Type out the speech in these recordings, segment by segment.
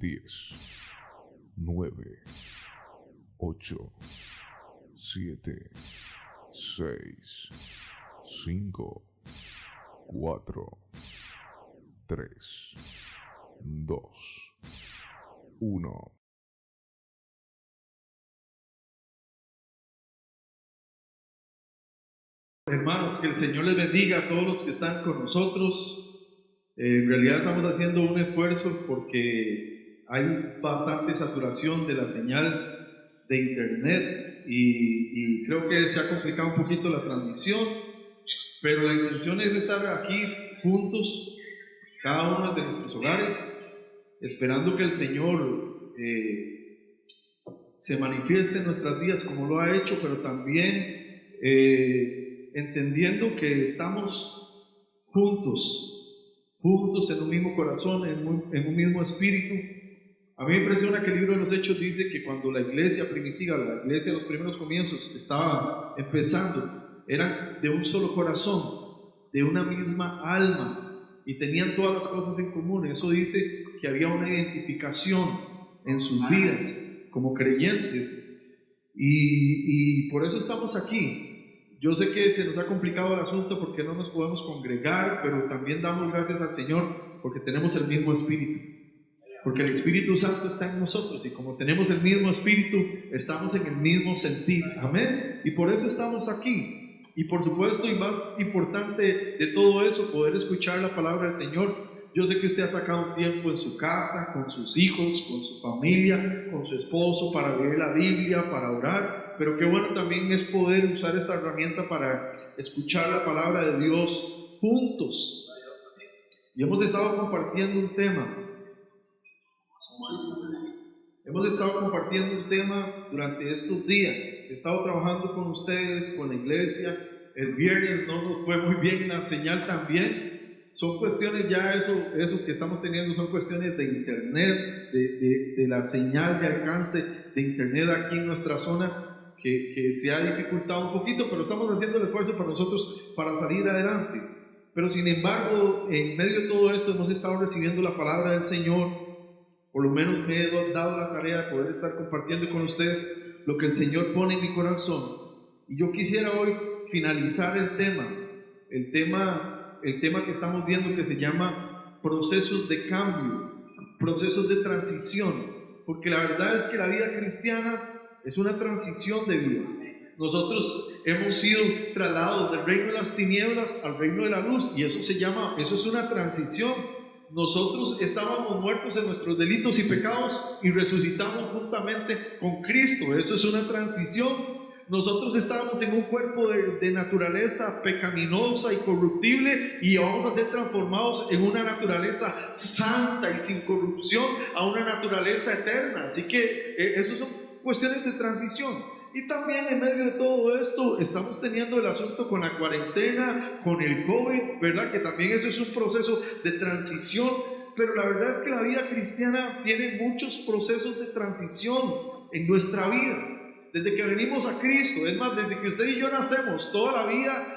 10, 9, 8, 7, 6, 5, 4, 3, 2, 1. Hermanos, que el Señor les bendiga a todos los que están con nosotros. En realidad estamos haciendo un esfuerzo porque hay bastante saturación de la señal de internet y creo que se ha complicado un poquito la transmisión, pero la intención es estar aquí juntos, cada uno de nuestros hogares, esperando que el Señor se manifieste en nuestras vidas como lo ha hecho, pero también entendiendo que estamos juntos en un mismo corazón, en un mismo espíritu. A mí me impresiona que el libro de los Hechos dice que cuando la iglesia primitiva, la iglesia de los primeros comienzos estaba empezando, eran de un solo corazón, de una misma alma, y tenían todas las cosas en común. Eso dice que había una identificación en sus vidas como creyentes, y por eso estamos aquí. Yo sé que se nos ha complicado el asunto porque no nos podemos congregar, pero también damos gracias al Señor porque tenemos el mismo espíritu, porque el Espíritu Santo está en nosotros, y como tenemos el mismo espíritu, estamos en el mismo sentir. Amén. Y por eso estamos aquí. Y por supuesto, y más importante de todo eso, poder escuchar la palabra del Señor. Yo sé que usted ha sacado un tiempo en su casa, con sus hijos, con su familia, con su esposo, para leer la Biblia, para orar, pero qué bueno también es poder usar esta herramienta para escuchar la palabra de Dios juntos. Y hemos estado compartiendo un tema. Durante estos días. He estado trabajando con ustedes, con la iglesia. El viernes no nos fue muy bien la señal también. Son cuestiones ya, eso que estamos teniendo son cuestiones de internet, de la señal de alcance de internet aquí en nuestra zona, que se ha dificultado un poquito, pero estamos haciendo el esfuerzo para nosotros para salir adelante. Pero sin embargo, en medio de todo esto hemos estado recibiendo la palabra del Señor. Por lo menos me he dado la tarea de poder estar compartiendo con ustedes lo que el Señor pone en mi corazón. Y yo quisiera hoy finalizar el tema que estamos viendo, que se llama procesos de cambio, procesos de transición, porque la verdad es que la vida cristiana es una transición de vida. Nosotros hemos sido trasladados del reino de las tinieblas al reino de la luz, y eso es una transición. Nosotros estábamos muertos en nuestros delitos y pecados y resucitamos juntamente con Cristo. Eso es una transición. Nosotros estábamos en un cuerpo de naturaleza pecaminosa y corruptible, y vamos a ser transformados en una naturaleza santa y sin corrupción, a una naturaleza eterna. Así que eso son cuestiones de transición. Y también en medio de todo esto estamos teniendo el asunto con la cuarentena, con el COVID, ¿verdad? Que también eso es un proceso de transición. Pero la verdad es que la vida cristiana tiene muchos procesos de transición en nuestra vida. Desde que venimos a Cristo, es más, desde que usted y yo nacemos, toda la vida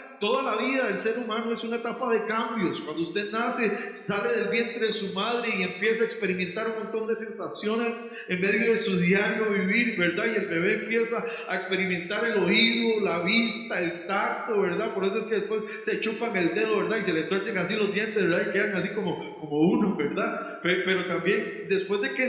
del ser humano es una etapa de cambios. Cuando usted nace, sale del vientre de su madre y empieza a experimentar un montón de sensaciones en medio de su diario vivir, ¿verdad? Y el bebé empieza a experimentar el oído, la vista, el tacto, ¿verdad? Por eso es que después se chupan el dedo, ¿verdad? Y se le torcen así los dientes, ¿verdad? Y quedan así como uno, ¿verdad? Pero también después de que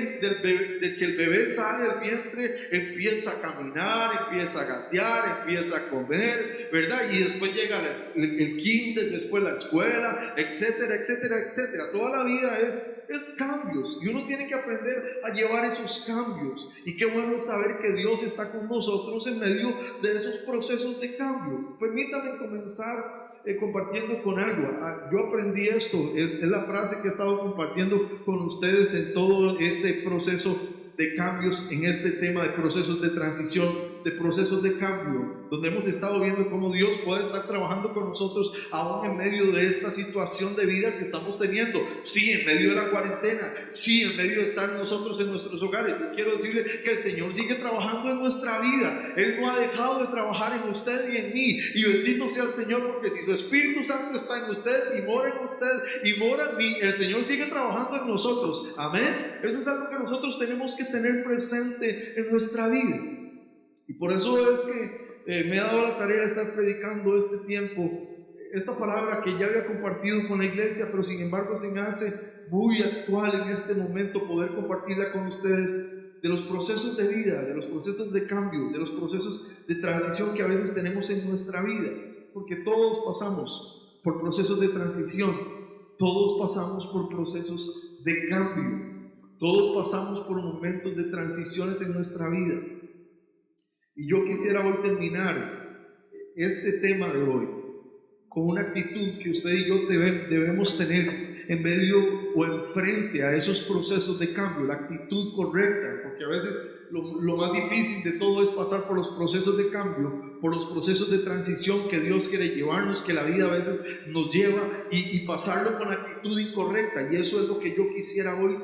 el bebé sale del vientre, empieza a caminar, empieza a gatear, empieza a comer, ¿verdad? Y después llega el kinder, después la escuela, etcétera, etcétera, etcétera. Toda la vida es cambios, y uno tiene que aprender a llevar esos cambios. Y qué bueno saber que Dios está con nosotros en medio de esos procesos de cambio. Permítame comenzar compartiendo con algo. Yo aprendí esto, es la frase que he estado compartiendo con ustedes en todo este proceso de cambios en este tema de procesos de transición, de procesos de cambio, donde hemos estado viendo cómo Dios puede estar trabajando con nosotros aún en medio de esta situación de vida que estamos teniendo. Sí, en medio de la cuarentena, sí, en medio de estar nosotros en nuestros hogares. Yo quiero decirle que el Señor sigue trabajando en nuestra vida. Él no ha dejado de trabajar en usted y en mí. Y bendito sea el Señor, porque si su Espíritu Santo está en usted y mora en usted y mora en mí, el Señor sigue trabajando en nosotros. Amén. Eso es algo que nosotros tenemos que tener presente en nuestra vida. Y por eso es que me he dado la tarea de estar predicando este tiempo, esta palabra que ya había compartido con la iglesia, pero sin embargo se me hace muy actual en este momento poder compartirla con ustedes, de los procesos de vida, de los procesos de cambio, de los procesos de transición que a veces tenemos en nuestra vida, porque todos pasamos por procesos de transición, todos pasamos por procesos de cambio, todos pasamos por momentos de transiciones en nuestra vida. Y yo quisiera hoy terminar este tema de hoy con una actitud que usted y yo debemos tener en medio o enfrente a esos procesos de cambio, la actitud correcta, porque a veces lo más difícil de todo es pasar por los procesos de cambio, por los procesos de transición que Dios quiere llevarnos, que la vida a veces nos lleva, y pasarlo con actitud incorrecta. Y eso es lo que yo quisiera hoy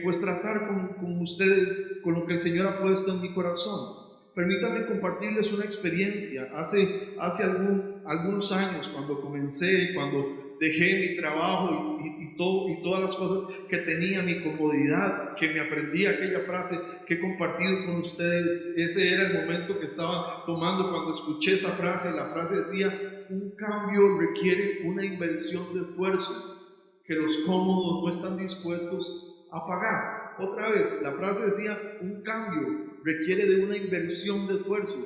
pues tratar con ustedes, con lo que el Señor ha puesto en mi corazón. Permítanme compartirles una experiencia. Hace algunos años, cuando comencé, cuando dejé mi trabajo y todas las cosas que tenía, mi comodidad, que me aprendí aquella frase que he compartido con ustedes. Ese era el momento que estaba tomando cuando escuché esa frase. La frase decía: un cambio requiere una inversión de esfuerzo que los cómodos no están dispuestos a pagar. Otra vez, la frase decía: un cambio requiere de una inversión de esfuerzo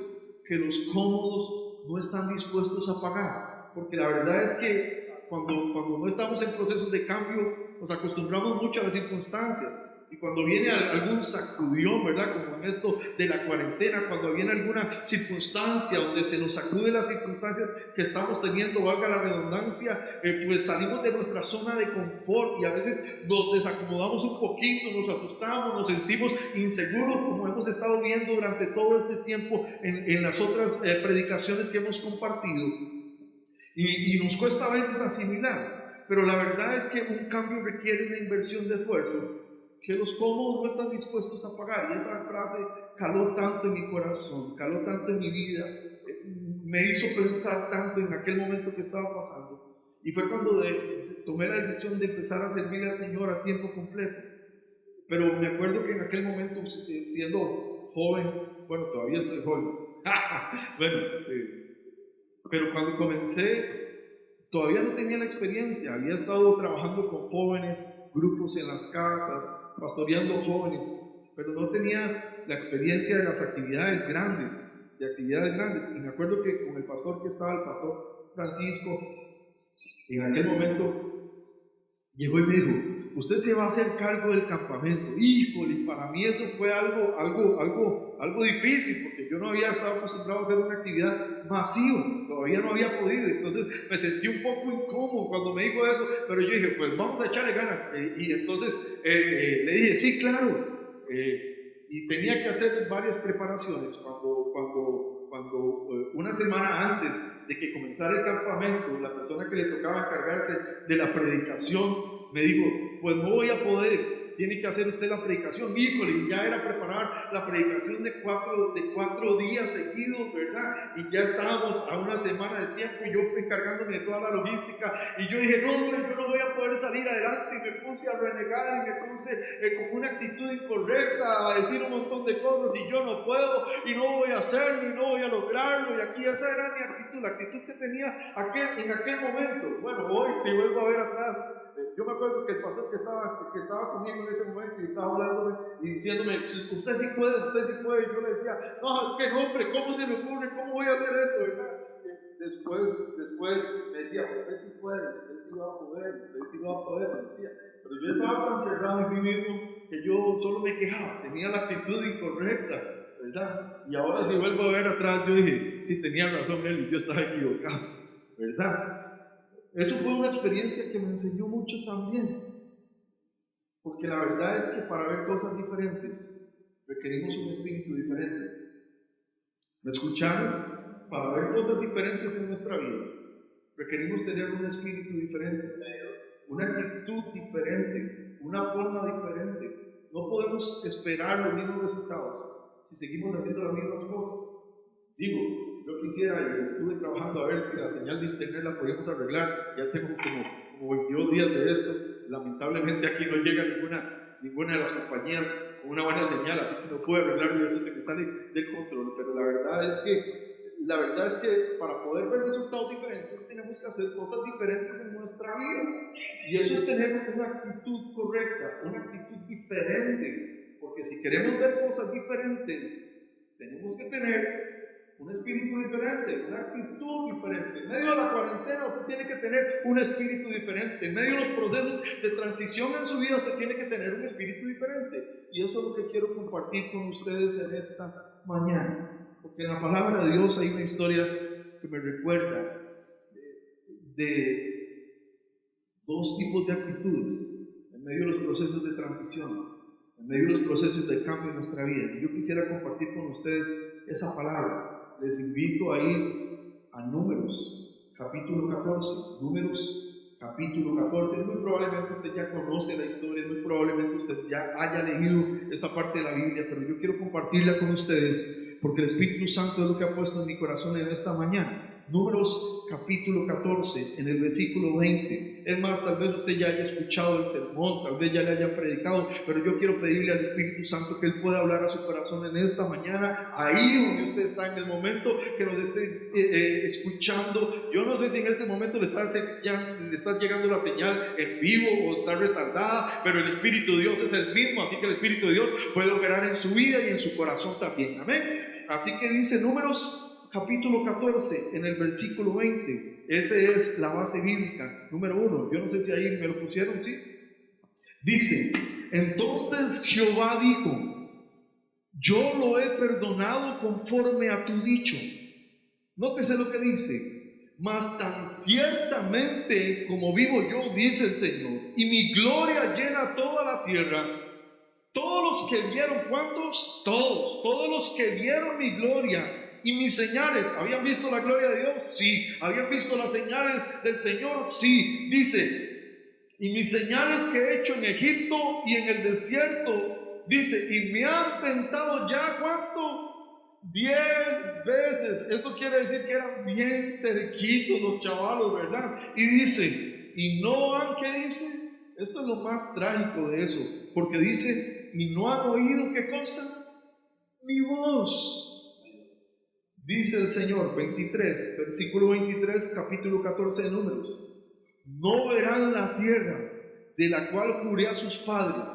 que los cómodos no están dispuestos a pagar. Porque la verdad es que cuando no estamos en procesos de cambio, nos acostumbramos mucho a las circunstancias. Y cuando viene algún sacudión, ¿verdad? Como en esto de la cuarentena, cuando viene alguna circunstancia donde se nos sacude las circunstancias que estamos teniendo, valga la redundancia, pues salimos de nuestra zona de confort y a veces nos desacomodamos un poquito, nos asustamos, nos sentimos inseguros, como hemos estado viendo durante todo este tiempo en las otras predicaciones que hemos compartido. Y nos cuesta a veces asimilar, pero la verdad es que un cambio requiere una inversión de esfuerzo que los cómodos no están dispuestos a pagar. Y esa frase caló tanto en mi corazón, caló tanto en mi vida, me hizo pensar tanto en aquel momento que estaba pasando. Y fue cuando tomé la decisión de empezar a servirle al Señor a tiempo completo. Pero me acuerdo que en aquel momento, siendo joven, bueno, todavía estoy joven, pero cuando comencé, todavía no tenía la experiencia. Había estado trabajando con jóvenes, grupos en las casas, pastoreando jóvenes, pero no tenía la experiencia de las actividades grandes, Y me acuerdo que con el pastor que estaba, el pastor Francisco, en aquel momento llegó y me dijo: usted se va a hacer cargo del campamento. Híjole, y para mí eso fue algo difícil, porque yo no había estado acostumbrado a hacer una actividad masiva, todavía no había podido. Entonces me sentí un poco incómodo cuando me dijo eso, pero yo dije: pues vamos a echarle ganas. Y entonces le dije: sí, claro. Y tenía que hacer varias preparaciones. Cuando una semana antes de que comenzara el campamento, la persona que le tocaba encargarse de la predicación me dijo: pues no voy a poder, tiene que hacer usted la predicación. Híjole, ya era preparar la predicación de cuatro días seguidos, ¿verdad? Y ya estábamos a una semana de tiempo y yo encargándome de toda la logística. Y yo dije: no, hombre, yo no voy a poder salir adelante. Y me puse a renegar y me puse con una actitud incorrecta a decir un montón de cosas, y yo no puedo y no voy a hacerlo y no voy a lograrlo. Y aquí esa era mi actitud, la actitud que tenía en aquel momento. Bueno, hoy si vuelvo a ver atrás, yo me acuerdo que el pastor que estaba conmigo en ese momento y estaba hablándome y diciéndome: usted sí puede. Yo le decía: no, es que no, hombre, ¿cómo se me ocurre? ¿Cómo voy a hacer esto, verdad? Después me decía: usted sí puede, usted sí va a poder, me decía. Pero yo estaba tan cerrado en mí mismo que yo solo me quejaba, tenía la actitud incorrecta, ¿verdad? Y ahora si vuelvo a ver atrás, yo dije: sí, tenía razón él y yo estaba equivocado, ¿verdad? Eso fue una experiencia que me enseñó mucho también, porque la verdad es que para ver cosas diferentes requerimos un espíritu diferente. ¿Me escucharon? Para ver cosas diferentes en nuestra vida, requerimos tener un espíritu diferente, una actitud diferente, una forma diferente. No podemos esperar los mismos resultados si seguimos haciendo las mismas cosas. Digo, yo quisiera, y estuve trabajando a ver si la señal de internet la podíamos arreglar. Ya tengo como 22 días de esto. Lamentablemente aquí no llega ninguna de las compañías con una buena señal, así que no puedo arreglarlo y eso se me sale del control. Pero la verdad es que para poder ver resultados diferentes tenemos que hacer cosas diferentes en nuestra vida. Y eso es tener una actitud correcta, una actitud diferente. Porque si queremos ver cosas diferentes, tenemos que tener un espíritu diferente, una actitud diferente. En medio de la cuarentena usted tiene que tener un espíritu diferente. En medio de los procesos de transición en su vida usted tiene que tener un espíritu diferente. Y eso es lo que quiero compartir con ustedes en esta mañana. Porque en la palabra de Dios hay una historia que me recuerda de dos tipos de actitudes en medio de los procesos de transición, en medio de los procesos de cambio en nuestra vida. Y yo quisiera compartir con ustedes esa palabra. Les invito a ir a Números, capítulo 14. Números, capítulo 14. Muy probablemente usted ya conoce la historia, muy probablemente usted ya haya leído esa parte de la Biblia, pero yo quiero compartirla con ustedes porque el Espíritu Santo es lo que ha puesto en mi corazón en esta mañana. Números capítulo 14, en el versículo 20. Es más, tal vez usted ya haya escuchado el sermón, tal vez ya le haya predicado, pero yo quiero pedirle al Espíritu Santo que Él pueda hablar a su corazón en esta mañana, ahí donde usted está, en el momento que nos esté escuchando. Yo no sé si en este momento le está llegando la señal en vivo o está retardada, pero el Espíritu de Dios es el mismo, así que el Espíritu de Dios puede operar en su vida y en su corazón también. Amén. Así que dice Números capítulo 14, en el versículo 20. Esa es la base bíblica, número 1. Yo no sé si ahí me lo pusieron, ¿sí? Dice: entonces Jehová dijo: yo lo he perdonado conforme a tu dicho. Nótese lo que dice: mas tan ciertamente como vivo yo, dice el Señor, y mi gloria llena toda la tierra, todos los que vieron, ¿cuántos? Todos los que vieron mi gloria y mis señales. ¿Habían visto la gloria de Dios? Sí. ¿Habían visto las señales del Señor? Sí. Dice: y mis señales que he hecho en Egipto y en el desierto. Dice: y me han tentado ya, ¿cuánto? 10 veces. Esto quiere decir que eran bien terquitos los chavalos, ¿verdad? Y dice: y no han, ¿qué dice? Esto es lo más trágico de eso, porque dice: y no han oído, ¿qué cosa? Mi voz. Dice el Señor, 23, versículo 23, capítulo 14 de Números: no verán la tierra de la cual juré a sus padres.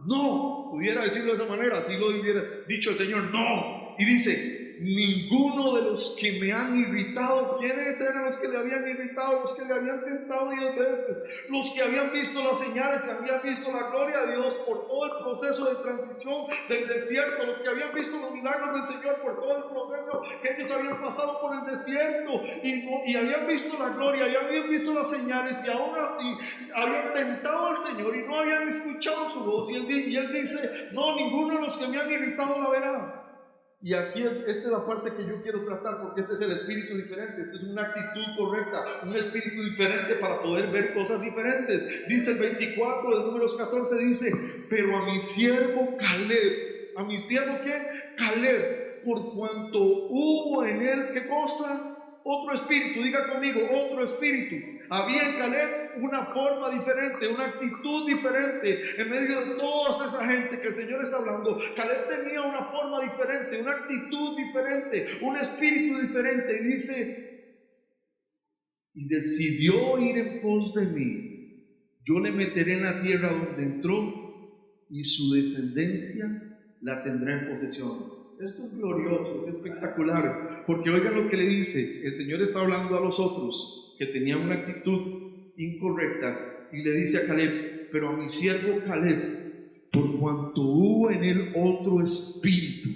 No, pudiera decirlo de esa manera, así lo hubiera dicho el Señor, no. Y dice: ninguno de los que me han irritado. ¿Quiénes eran los que le habían irritado? Los que le habían tentado 10 veces, los que habían visto las señales y habían visto la gloria de Dios por todo el proceso de transición del desierto, los que habían visto los milagros del Señor por todo el proceso que ellos habían pasado por el desierto y habían visto la gloria y habían visto las señales, y aún así habían tentado al Señor y no habían escuchado su voz. Y él dice: no, ninguno de los que me han irritado la verá. Y aquí esta es la parte que yo quiero tratar, porque este es el espíritu diferente, esta es una actitud correcta, un espíritu diferente para poder ver cosas diferentes. Dice el 24 de Números 14, dice: pero a mi siervo Caleb. ¿A mi siervo quién? Caleb, por cuanto hubo en él, ¿qué cosa? Otro espíritu. Diga conmigo: otro espíritu. Había en Caleb una forma diferente, una actitud diferente. En medio de toda esa gente que el Señor está hablando, Caleb tenía una forma diferente, una actitud diferente, un espíritu diferente. Y dice: y decidió ir en pos de mí. Yo le meteré en la tierra donde entró, y su descendencia la tendrá en posesión. Esto es glorioso, es espectacular, porque oigan lo que le dice. El Señor está hablando a los otros que tenían una actitud incorrecta, y le dice a Caleb: pero a mi siervo Caleb, por cuanto hubo en él otro espíritu.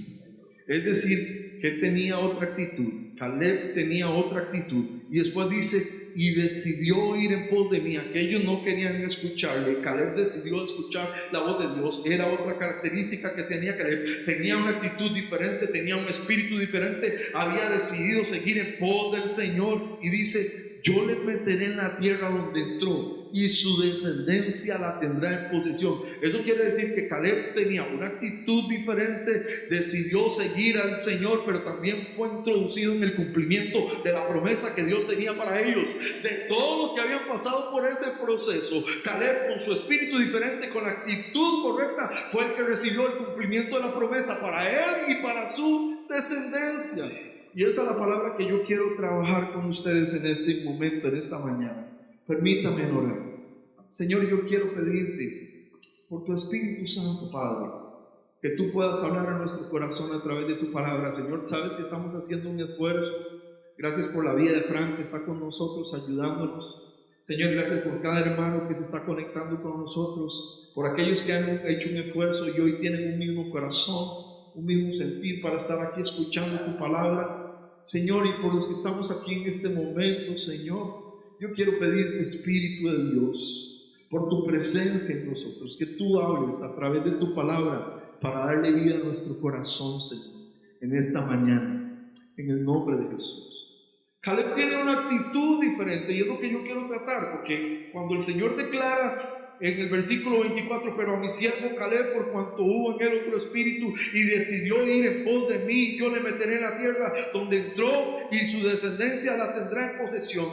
Es decir, que él tenía otra actitud. Caleb tenía otra actitud. Y después dice, y decidió ir en pos de mí. Aquellos no querían escucharle. Caleb decidió escuchar la voz de Dios. Era otra característica que tenía Caleb. Tenía una actitud diferente, tenía un espíritu diferente. Había decidido seguir en pos del Señor. Y dice, yo le meteré en la tierra donde entró y su descendencia la tendrá en posesión. Eso quiere decir que Caleb tenía una actitud diferente, decidió seguir al Señor, pero también fue introducido en el cumplimiento de la promesa que Dios tenía para ellos. De todos los que habían pasado por ese proceso, Caleb, con su espíritu diferente, con la actitud correcta, fue el que recibió el cumplimiento de la promesa para él y para su descendencia. Y esa es la palabra que yo quiero trabajar con ustedes en este momento, en esta mañana. Permítame orar. Señor, yo quiero pedirte por tu Espíritu Santo, Padre, que tú puedas hablar a nuestro corazón a través de tu palabra. Señor, sabes que estamos haciendo un esfuerzo. Gracias por la vida de Frank que está con nosotros ayudándonos. Señor, gracias por cada hermano que se está conectando con nosotros, por aquellos que han hecho un esfuerzo y hoy tienen un mismo corazón, un mismo sentir para estar aquí escuchando tu palabra. Señor, y por los que estamos aquí en este momento, Señor, yo quiero pedirte, Espíritu de Dios, por tu presencia en nosotros, que tú hables a través de tu palabra para darle vida a nuestro corazón, Señor, en esta mañana, en el nombre de Jesús. Caleb tiene una actitud diferente y es lo que yo quiero tratar, porque cuando el Señor declara en el versículo 24, pero a mi siervo Caleb, por cuanto hubo en él otro espíritu y decidió ir en pos de mí, yo le meteré en la tierra donde entró y su descendencia la tendrá en posesión.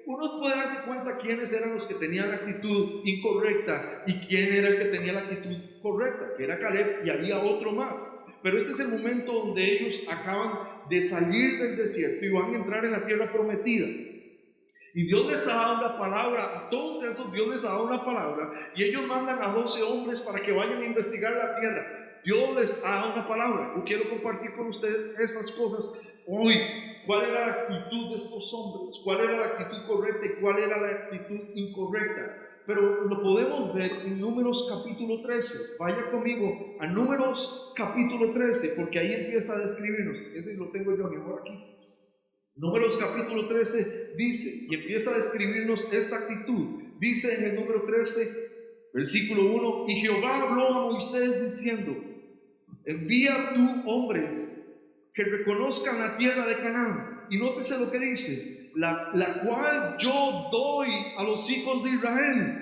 Uno puede darse cuenta quiénes eran los que tenían la actitud incorrecta y quién era el que tenía la actitud correcta, que era Caleb, y había otro más. Pero este es el momento donde ellos acaban de salir del desierto y van a entrar en la tierra prometida. Y Dios les ha dado una palabra, a todos esos Dios les ha dado una palabra, y ellos mandan a 12 hombres para que vayan a investigar la tierra. Dios les ha dado una palabra. Yo quiero compartir con ustedes esas cosas hoy. ¿Cuál era la actitud de estos hombres? ¿Cuál era la actitud correcta y cuál era la actitud incorrecta? Pero lo podemos ver en Números capítulo 13. Vaya conmigo a Números capítulo 13, porque ahí empieza a describirnos. Ese lo tengo yo, mi amor, aquí. Números capítulo 13 dice, y empieza a describirnos esta actitud. Dice en el número 13, versículo 1, y Jehová habló a Moisés diciendo, envía tú hombres que reconozcan la tierra de Canaán. Y nótese lo que dice, la cual yo doy a los hijos de Israel.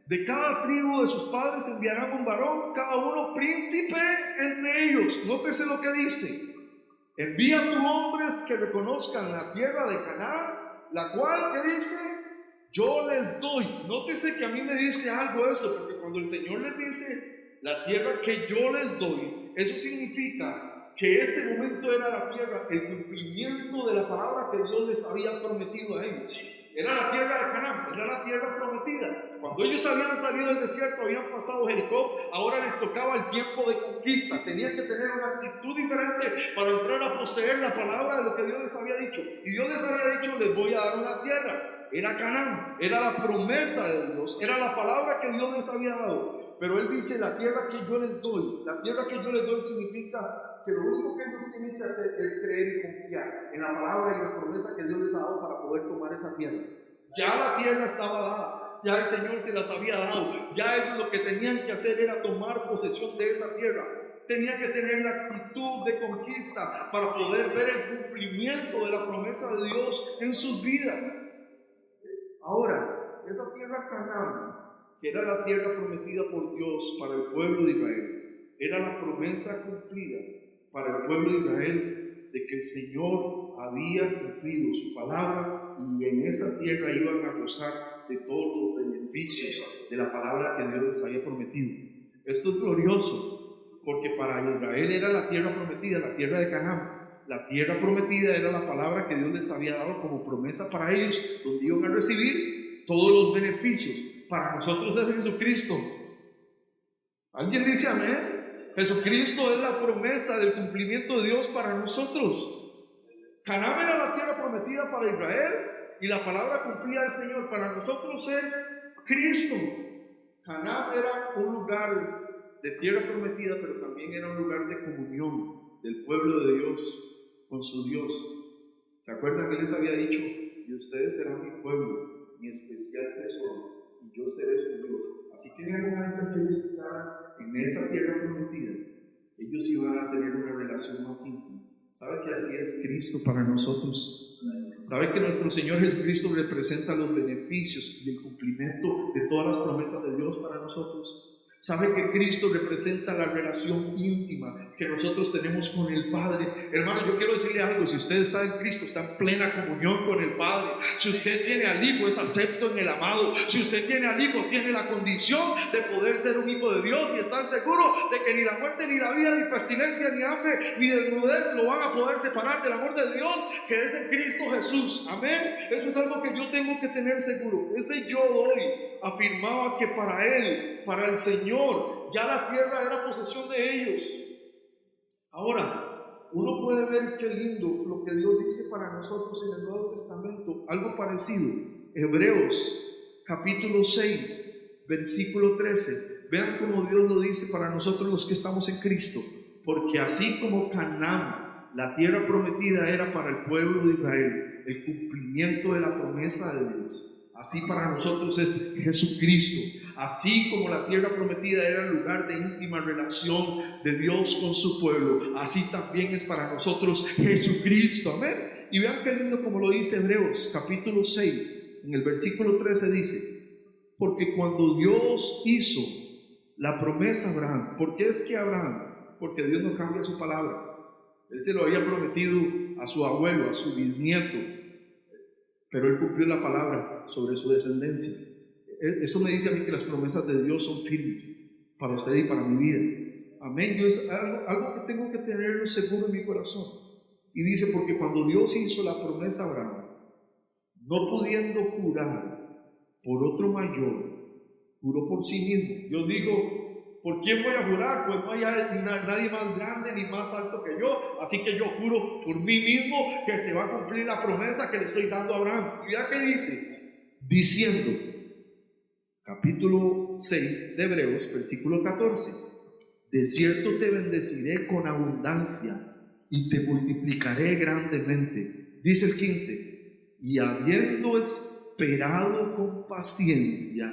De cada tribu de sus padres enviarán un varón, cada uno príncipe entre ellos. Nótese lo que dice. Envía tú hombres que reconozcan la tierra de Canaán, la cual, ¿qué dice? Yo les doy. Nótese que a mí me dice algo esto, porque cuando el Señor les dice la tierra que yo les doy, eso significa que este momento era la tierra, el cumplimiento de la palabra que Dios les había prometido a ellos. Era la tierra de Canaán, era la tierra prometida. Cuando ellos habían salido del desierto, habían pasado Jericó, ahora les tocaba el tiempo de conquista. Tenían que tener una actitud diferente para entrar a poseer la palabra de lo que Dios les había dicho. Y Dios les había dicho, les voy a dar una tierra. Era Canaán, era la promesa de Dios, era la palabra que Dios les había dado. Pero Él dice, la tierra que yo les doy, la tierra que yo les doy significa que lo único que ellos tienen que hacer es creer y confiar en la palabra y la promesa que Dios les ha dado para poder tomar esa tierra. Ya la tierra estaba dada, ya el Señor se las había dado, ya ellos lo que tenían que hacer era tomar posesión de esa tierra. Tenían que tener la actitud de conquista para poder ver el cumplimiento de la promesa de Dios en sus vidas. Ahora, esa tierra Canaán, que era la tierra prometida por Dios para el pueblo de Israel, era la promesa cumplida para el pueblo de Israel de que el Señor había cumplido su palabra y en esa tierra iban a gozar de todos los beneficios de la palabra que Dios les había prometido. Esto es glorioso, porque para Israel era la tierra prometida, la tierra de Canaán. La tierra prometida era la palabra que Dios les había dado como promesa para ellos, donde iban a recibir todos los beneficios. Para nosotros es Jesucristo. ¿Alguien dice amén? Jesucristo es la promesa del cumplimiento de Dios para nosotros. Canaán era la tierra prometida para Israel y la palabra cumplida del Señor para nosotros es Cristo. Canaán era un lugar de tierra prometida, pero también era un lugar de comunión del pueblo de Dios su Dios. ¿Se acuerdan que les había dicho? Y ustedes serán mi pueblo, mi especial tesoro, y yo seré su Dios. Así que en el momento en que ellos estaban en esa tierra prometida, ellos iban a tener una relación más íntima. ¿Sabe que así es Cristo para nosotros? ¿Sabe que nuestro Señor Jesucristo representa los beneficios y el cumplimiento de todas las promesas de Dios para nosotros? ¿Sabe que Cristo representa la relación íntima que nosotros tenemos con el Padre? Hermano, yo quiero decirle algo: si usted está en Cristo, está en plena comunión con el Padre. Si usted tiene al Hijo, es acepto en el amado. Si usted tiene al Hijo, tiene la condición de poder ser un hijo de Dios y estar seguro de que ni la muerte, ni la vida, ni pestilencia, ni hambre, ni desnudez lo van a poder separar del amor de Dios que es en Cristo Jesús. Amén. Eso es algo que yo tengo que tener seguro. Ese yo hoy afirmaba que para Él, para el Señor, ya la tierra era posesión de ellos. Ahora, uno puede ver qué lindo lo que Dios dice para nosotros en el Nuevo Testamento, algo parecido. Hebreos capítulo 6, versículo 13. Vean cómo Dios lo dice para nosotros los que estamos en Cristo. Porque así como Canaán, la tierra prometida, era para el pueblo de Israel, el cumplimiento de la promesa de Dios, así para nosotros es Jesucristo. Así como la tierra prometida era el lugar de íntima relación de Dios con su pueblo, así también es para nosotros Jesucristo. Amén. Y vean qué lindo como lo dice Hebreos capítulo 6, en el versículo 13 dice: porque cuando Dios hizo la promesa a Abraham, ¿por qué es que Abraham? Porque Dios no cambia su palabra. Él se lo había prometido a su abuelo, a su bisnieto, pero Él cumplió la palabra sobre su descendencia. Eso me dice a mí que las promesas de Dios son firmes para usted y para mi vida. Amén. Yo es algo que tengo que tenerlo seguro en mi corazón. Y dice: porque cuando Dios hizo la promesa a Abraham, no pudiendo jurar por otro mayor, juró por sí mismo. Yo digo: ¿por quién voy a jurar? Pues no hay nadie más grande ni más alto que yo, así que yo juro por mí mismo que se va a cumplir la promesa que le estoy dando a Abraham. Y vea qué dice, diciendo, capítulo 6 de Hebreos, versículo 14: de cierto te bendeciré con abundancia y te multiplicaré grandemente. Dice el 15: y habiendo esperado con paciencia,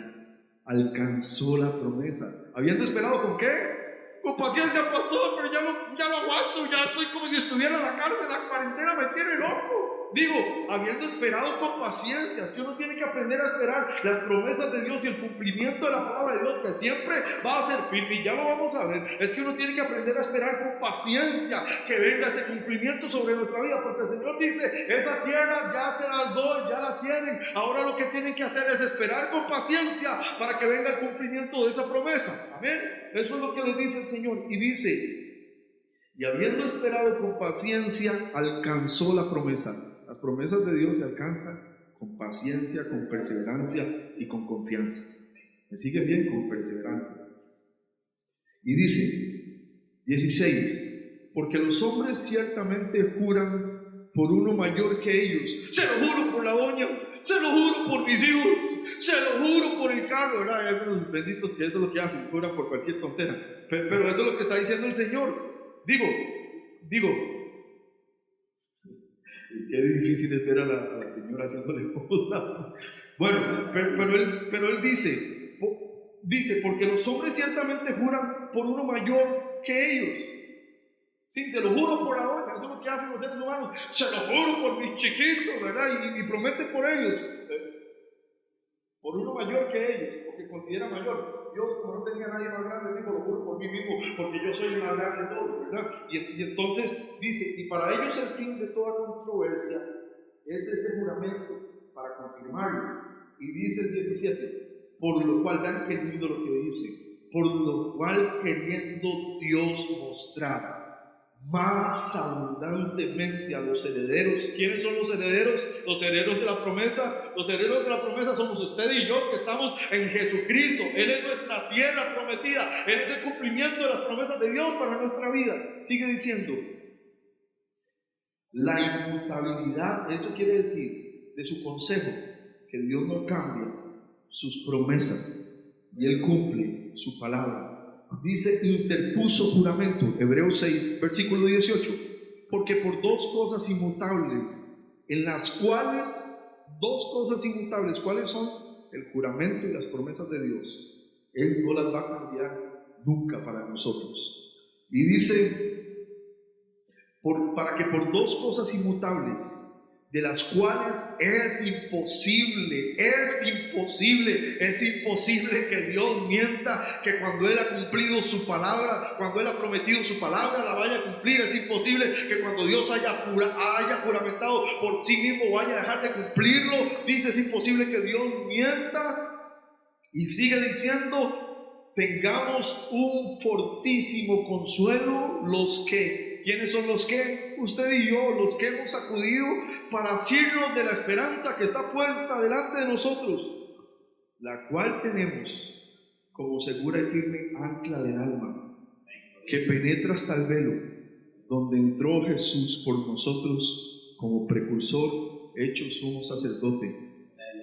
alcanzó la promesa. ¿Habiendo esperado con qué? Con paciencia, pastor, pero ya no aguanto, ya estoy como si estuviera en la cárcel, la cuarentena me tiene loco. Digo, habiendo esperado con paciencia. Es que uno tiene que aprender a esperar las promesas de Dios y el cumplimiento de la palabra de Dios, que siempre va a ser firme, y ya lo vamos a ver. Es que uno tiene que aprender a esperar con paciencia que venga ese cumplimiento sobre nuestra vida, porque el Señor dice: esa tierra ya se las doy, ya la tienen. Ahora lo que tienen que hacer es esperar con paciencia para que venga el cumplimiento de esa promesa. Amén. Eso es lo que les dice el Señor. Y dice: y habiendo esperado con paciencia, alcanzó la promesa. Las promesas de Dios se alcanzan con paciencia, con perseverancia y con confianza. ¿Me siguen bien? Con perseverancia. Y dice 16: porque los hombres ciertamente juran por uno mayor que ellos. Se lo juro por la doña, se lo juro por mis hijos, se lo juro por el carro, ¿verdad? Hay algunos benditos que eso es lo que hacen, juran por cualquier tontera. Pero eso es lo que está diciendo el Señor. Digo, qué difícil es ver a la señora haciéndole cosas. Bueno, pero él dice, porque los hombres ciertamente juran por uno mayor que ellos. Sí, se lo juro por la doña, eso es lo que hacen los seres humanos. Se lo juro por mis chiquitos, ¿verdad? Y prometen por ellos. Por uno mayor que ellos, porque considera mayor. Dios, como no tenía nadie más grande, digo, lo juro por mí mismo, porque yo soy el más grande de todos, ¿verdad? Y entonces dice: y para ellos el fin de toda controversia es ese juramento, para confirmarlo. Y dice el 17: por lo cual, vean qué lindo lo que dice, por lo cual, queriendo Dios mostrar más abundantemente a los herederos. ¿Quiénes son los herederos? Los herederos de la promesa. Los herederos de la promesa somos usted y yo, que estamos en Jesucristo. Él es nuestra tierra prometida. Él es el cumplimiento de las promesas de Dios para nuestra vida. Sigue diciendo: la inmutabilidad, eso quiere decir de su consejo, que Dios no cambia sus promesas y Él cumple su palabra. Dice: interpuso juramento, Hebreos 6, versículo 18, porque por dos cosas inmutables, en las cuales, dos cosas inmutables, ¿cuáles son? El juramento y las promesas de Dios. Él no las va a cambiar nunca para nosotros. Y dice, para que por dos cosas inmutables, de las cuales es imposible que Dios mienta, que cuando Él ha cumplido su palabra, cuando Él ha prometido su palabra, la vaya a cumplir. Es imposible que cuando Dios haya juramentado por sí mismo vaya a dejar de cumplirlo. Dice, es imposible que Dios mienta. Y sigue diciendo, tengamos un fortísimo consuelo los que, ¿quiénes son los que? Usted y yo, los que hemos acudido para asirnos de la esperanza que está puesta delante de nosotros, la cual tenemos como segura y firme ancla del alma, que penetra hasta el velo, donde entró Jesús por nosotros como precursor, hecho sumo sacerdote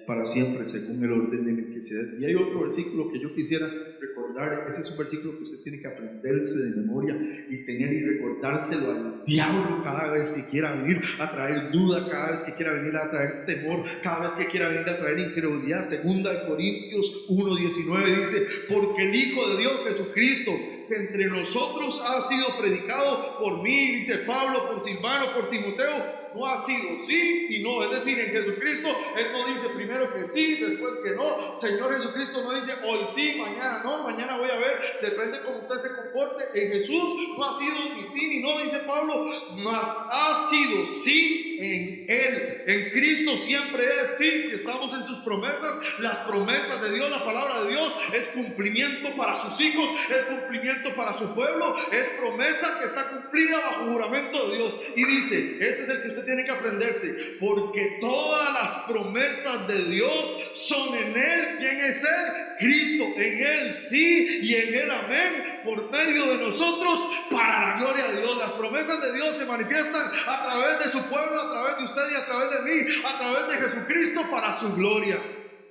para siempre, según el orden de Melquisedec. Y hay otro versículo que yo quisiera recordar. Ese es un versículo que usted tiene que aprenderse de memoria y tener y recordárselo al diablo cada vez que quiera venir a traer duda, cada vez que quiera venir a traer temor, cada vez que quiera venir a traer incredulidad. Segunda de Corintios 1:19 dice, porque el Hijo de Dios Jesucristo, que entre nosotros ha sido predicado por mí, dice Pablo, por Silvano, por Timoteo, no ha sido sí y no. Es decir, en Jesucristo Él no dice primero que sí, después que no. Señor Jesucristo no dice hoy sí, mañana no, mañana voy a ver, depende cómo usted se comporte. En Jesús no ha sido ni sí ni no, dice Pablo, mas ha sido sí en Él. En Cristo siempre es sí. Si estamos en sus promesas, las promesas de Dios, la palabra de Dios es cumplimiento para sus hijos, es cumplimiento para su pueblo, es promesa que está cumplida bajo juramento de Dios. Y dice, este es el que usted tiene que aprenderse, porque todas las promesas de Dios son en Él. ¿Quién es Él? Cristo. En Él sí y en Él amén, por medio de nosotros, para la gloria de Dios. Las promesas de Dios se manifiestan a través de su pueblo, a través de usted y a través de mí, a través de Jesucristo, para su gloria.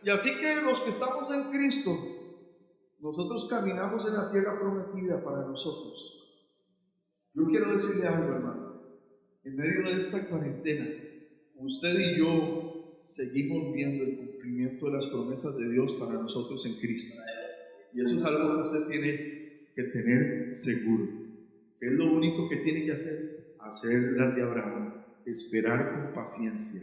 Y así que los que estamos en Cristo, nosotros caminamos en la tierra prometida para nosotros. Yo quiero decirle algo, hermano. En medio de esta cuarentena, usted y yo seguimos viendo el cumplimiento de las promesas de Dios para nosotros en Cristo. Y eso es algo que usted tiene que tener seguro. ¿Qué es lo único que tiene que hacer? Hacer las de Abraham, esperar con paciencia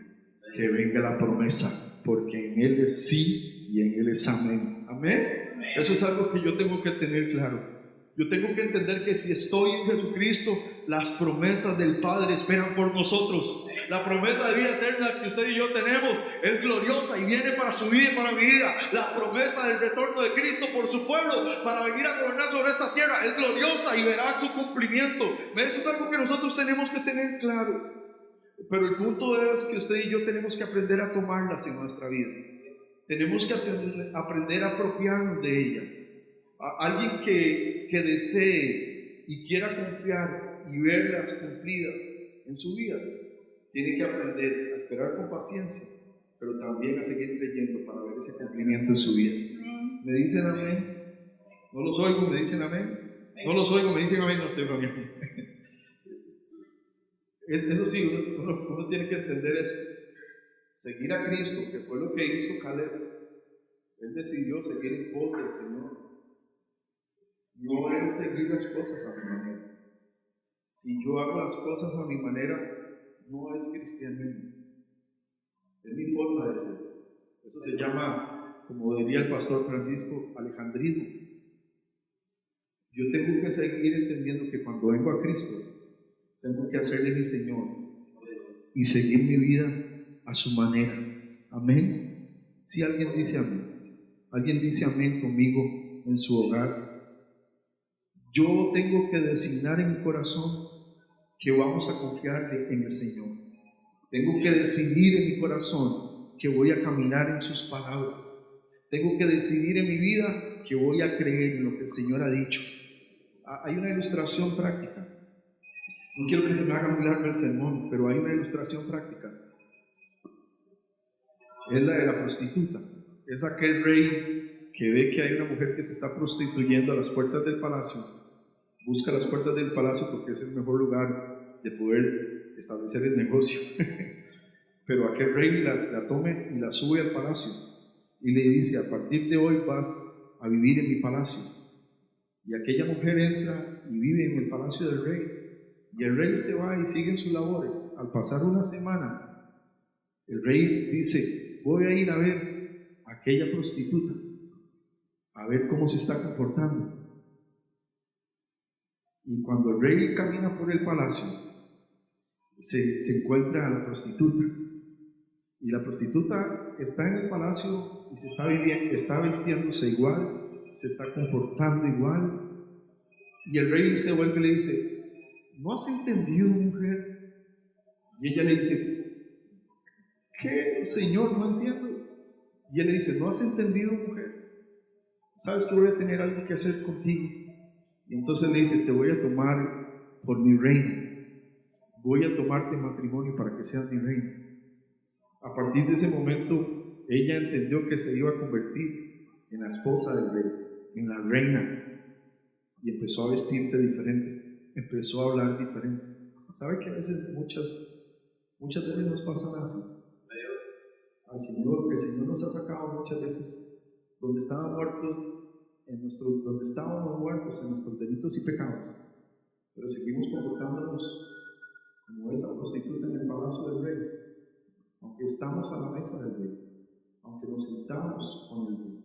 que venga la promesa, porque en Él es sí y en Él es amén. Amén. Eso es algo que yo tengo que tener claro. Yo tengo que entender que si estoy en Jesucristo, las promesas del Padre esperan por nosotros. La promesa de vida eterna que usted y yo tenemos es gloriosa y viene para su vida y para mi vida. La promesa del retorno de Cristo por su pueblo para venir a gobernar sobre esta tierra es gloriosa y verá su cumplimiento. Eso es algo que nosotros tenemos que tener claro. Pero el punto es que usted y yo tenemos que aprender a tomarlas en nuestra vida. Tenemos que aprender a apropiarnos de ella. Alguien que desee y quiera confiar y verlas cumplidas en su vida, tiene que aprender a esperar con paciencia, pero también a seguir creyendo para ver ese cumplimiento en su vida. ¿Me dicen amén? No los oigo, ¿me dicen amén? No los oigo, me dicen amén, no estoy bromeando. Eso sí, uno tiene que entender eso. Seguir a Cristo, que fue lo que hizo Caleb. Él decidió seguir en pos del Señor. No es seguir las cosas a mi manera. Si yo hago las cosas a mi manera, no es cristianismo. Es mi forma de ser. Eso se llama, como diría el pastor Francisco, alejandrismo. Yo tengo que seguir entendiendo que cuando vengo a Cristo, tengo que hacerle mi Señor y seguir mi vida a su manera. Amén. Si alguien dice amén, alguien dice amén conmigo en su hogar. Yo tengo que designar en mi corazón que vamos a confiar en el Señor. Tengo que decidir en mi corazón que voy a caminar en sus palabras. Tengo que decidir en mi vida que voy a creer en lo que el Señor ha dicho. Hay una ilustración práctica. No quiero que se me haga muy largo el sermón, pero hay una ilustración práctica. Es la de la prostituta. Es aquel rey que ve que hay una mujer que se está prostituyendo a las puertas del palacio. Busca las puertas del palacio porque es el mejor lugar de poder establecer el negocio. Pero aquel rey la tome y la sube al palacio y le dice: a partir de hoy vas a vivir en mi palacio. Y aquella mujer entra y vive en el palacio del rey. Y el rey se va y sigue en sus labores. Al pasar una semana, el rey dice: voy a ir a ver a aquella prostituta, a ver cómo se está comportando. Y cuando el rey camina por el palacio, se encuentra a la prostituta. Y la prostituta está en el palacio y está vistiéndose igual, se está comportando igual. Y el rey se vuelve y le dice: ¿no has entendido, mujer? Y ella le dice: ¿qué, señor? No entiendo. Y él le dice: ¿no has entendido, mujer? ¿Sabes que voy a tener algo que hacer contigo? Y entonces le dice: te voy a tomar por mi reina, voy a tomarte en matrimonio para que seas mi reina. A partir de ese momento, ella entendió que se iba a convertir en la esposa del rey, en la reina, y empezó a vestirse diferente, empezó a hablar diferente. ¿Sabe que a veces, muchas veces nos pasan así? El Señor nos ha sacado muchas veces donde estábamos muertos en nuestros delitos y pecados, pero seguimos comportándonos como esa prostituta en el palacio del rey, aunque estamos a la mesa del rey, aunque nos sentamos con el rey,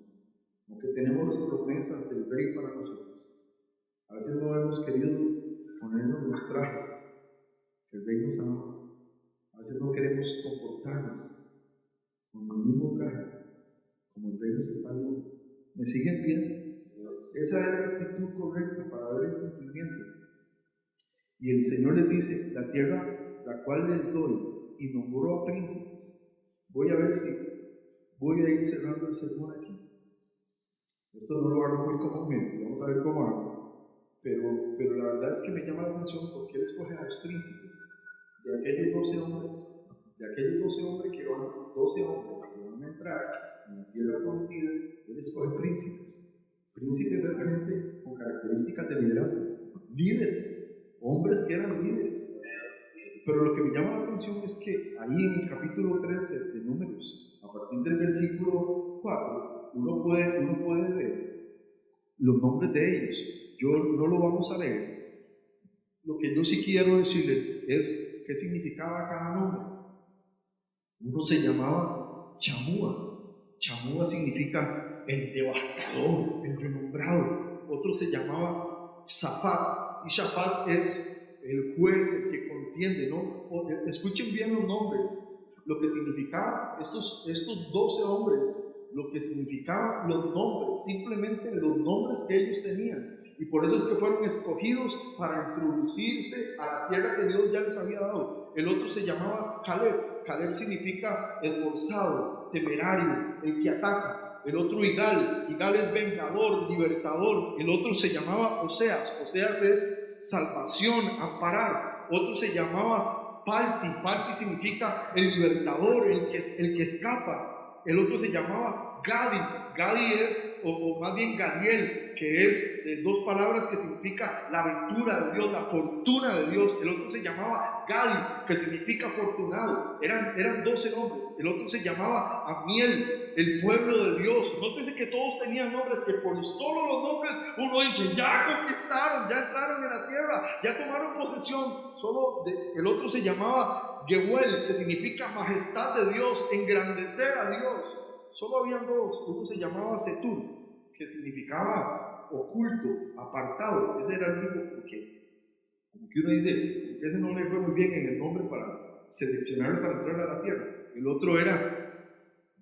aunque tenemos las promesas del rey para nosotros. A veces no hemos querido ponernos los trajes que el rey nos ha dado. A veces no queremos comportarnos con el mismo traje como el rey nos está dando. ¿Me siguen viendo? Esa es la actitud correcta para ver el cumplimiento. Y el Señor les dice: la tierra la cual les doy, y nombró a príncipes. Voy a ver si voy a ir cerrando el sermón aquí. Esto no lo hago muy comúnmente, vamos a ver cómo hago. Pero la verdad es que me llama la atención porque Él escoge a los príncipes de aquellos 12 hombres. De aquellos 12 hombres que van a entrar en la tierra prometida, Él escoge príncipes. Príncipes es gente con características de liderazgo, líderes, hombres que eran líderes. Pero lo que me llama la atención es que ahí en el capítulo 13 de Números, a partir del versículo 4, uno puede ver los nombres de ellos. Yo no lo vamos a leer. Lo que yo sí quiero decirles es qué significaba cada nombre. Uno se llamaba Chamúa. Chamúa significa el devastador, el renombrado. Otro se llamaba Shafat. Y Shafat es el juez, el que contiende, ¿no? Escuchen bien los nombres. Lo que significaban estos 12 hombres, lo que significaban los nombres, simplemente los nombres que ellos tenían. Y por eso es que fueron escogidos para introducirse a la tierra que Dios ya les había dado. El otro se llamaba Caleb. Caleb significa esforzado, temerario, el que ataca. El otro Igal. Igal es vengador, libertador. El otro se llamaba Oseas. Oseas es salvación, amparar. Otro se llamaba Palti. Palti significa el libertador, el que escapa. El otro se llamaba Gadi. Gadi es, o más bien Gadiel, que es de dos palabras que significa la aventura de Dios, la fortuna de Dios. El otro se llamaba Gadi, que significa afortunado. Eran 12 nombres. El otro se llamaba Amiel, el pueblo de Dios. Nótese que todos tenían nombres que por solo los nombres uno dice: ya conquistaron, ya entraron en la tierra, ya tomaron posesión. El otro se llamaba Gehuel, que significa majestad de Dios, engrandecer a Dios. Solo habían dos. Uno se llamaba Setur, que significaba oculto, apartado. Ese era el único, porque como que uno dice, porque ese no le fue muy bien en el nombre para seleccionarlo para entrar a la tierra. El otro era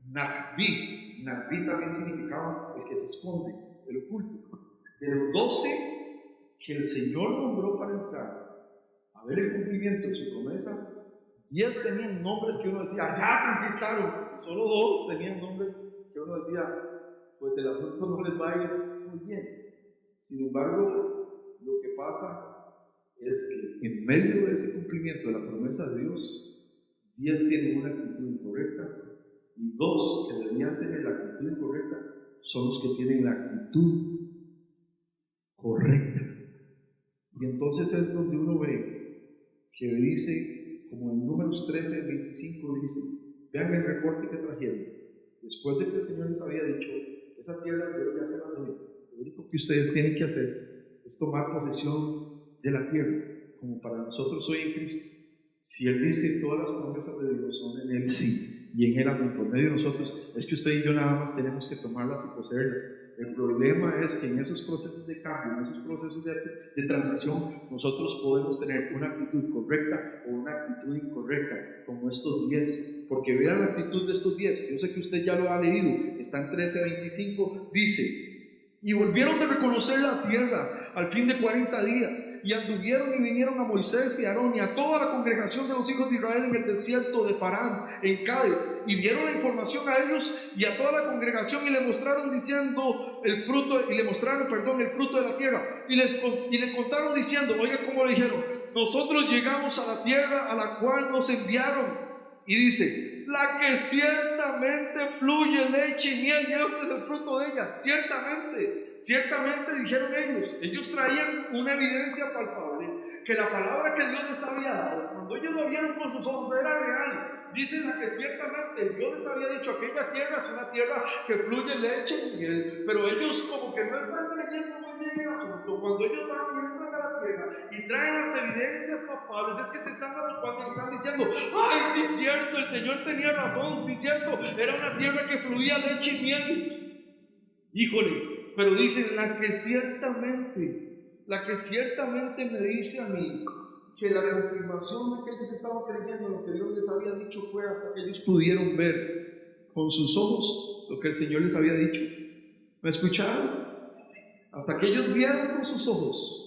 Nahbi. Nahbi también significaba el que se esconde, el oculto. De los 12 que el Señor nombró para entrar a ver el cumplimiento de su promesa, 10 tenían nombres que uno decía: ya conquistaron. Solo 2 tenían nombres que uno decía: pues el asunto no les va a ir muy bien. Sin embargo, lo que pasa es que en medio de ese cumplimiento de la promesa de Dios, 10 tienen una actitud incorrecta y 2 que deberían tener la actitud incorrecta son los que tienen la actitud correcta. Y entonces es donde uno ve que dice, como en Números 13, 25 dice, vean el reporte que trajeron. Después de que el Señor les había dicho, esa tierra yo ya se la doy, lo único que ustedes tienen que hacer es tomar posesión de la tierra, como para nosotros hoy en Cristo. Si Él dice todas las promesas de Dios son en Él sí y en Él amén por medio de nosotros, es que usted y yo nada más tenemos que tomarlas y poseerlas. El problema es que en esos procesos de cambio, en esos procesos de transición, nosotros podemos tener una actitud correcta o una actitud incorrecta, como estos 10. Porque vean la actitud de estos 10. Yo sé que usted ya lo ha leído, está en 13:25, dice: y volvieron de reconocer la tierra al fin de 40 días, y anduvieron y vinieron a Moisés y a Aarón y a toda la congregación de los hijos de Israel en el desierto de Parán, en Cádiz, y dieron la información a ellos y a toda la congregación, y le mostraron diciendo el fruto, el fruto de la tierra, y le contaron diciendo, oiga cómo le dijeron: nosotros llegamos a la tierra a la cual nos enviaron. Y dice, la que ciertamente fluye leche y miel, y este es el fruto de ella. Ciertamente dijeron ellos traían una evidencia palpable, que la palabra que Dios les había dado, cuando ellos lo vieron con sus ojos, era real. Dicen la que ciertamente Dios les había dicho, aquella tierra es una tierra que fluye leche y miel, pero ellos como que no están creyendo muy bien el asunto. Cuando ellos van y entran a la tierra y traen las evidencias palpables, es que se están dando cuenta y están diciendo, ay, sí es cierto, el Señor tenía razón, sí es cierto, era una tierra que fluía leche y miel. Híjole, pero dicen la que ciertamente me dice a mí que la confirmación de que ellos estaban creyendo en lo que Dios les había dicho fue hasta que ellos pudieron ver con sus ojos lo que el Señor les había dicho. ¿Me escucharon? Hasta que ellos vieron con sus ojos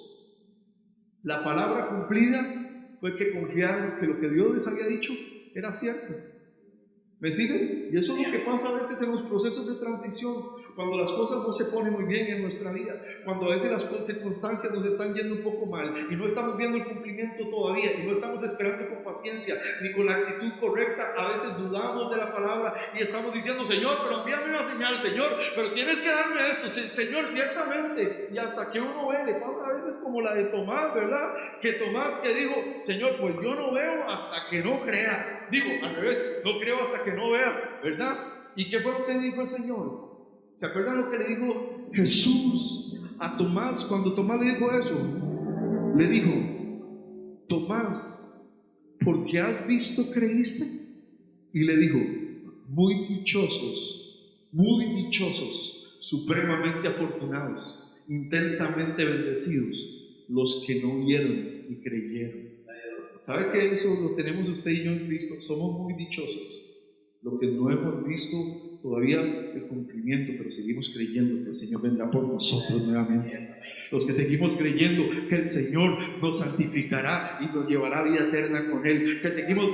la palabra cumplida, fue que confiaron que lo que Dios les había dicho era cierto. ¿Me siguen? Y eso es lo que pasa a veces en los procesos de transición, cuando las cosas no se ponen muy bien en nuestra vida, cuando a veces las circunstancias nos están yendo un poco mal y no estamos viendo el cumplimiento todavía y no estamos esperando con paciencia ni con la actitud correcta. A veces dudamos de la palabra y estamos diciendo, Señor, pero envíame una señal, Señor, pero tienes que darme esto, Señor, ciertamente. Y hasta que uno ve, le pasa a veces como la de Tomás, ¿verdad? Que Tomás que dijo, Señor, pues yo no veo hasta que no crea. Digo, al revés, no creo hasta que no vea, ¿verdad? ¿Y qué fue lo que dijo el Señor? ¿Se acuerdan lo que le dijo Jesús a Tomás cuando Tomás le dijo eso? Le dijo, Tomás, ¿porque has visto creíste? Y le dijo, muy dichosos, supremamente afortunados, intensamente bendecidos, los que no vieron y creyeron. ¿Sabe que eso lo tenemos usted y yo en Cristo? Somos muy dichosos. Lo que no hemos visto todavía el cumplimiento, pero seguimos creyendo que el Señor vendrá por nosotros nuevamente. Los que seguimos creyendo que el Señor nos santificará y nos llevará a vida eterna con Él, que seguimos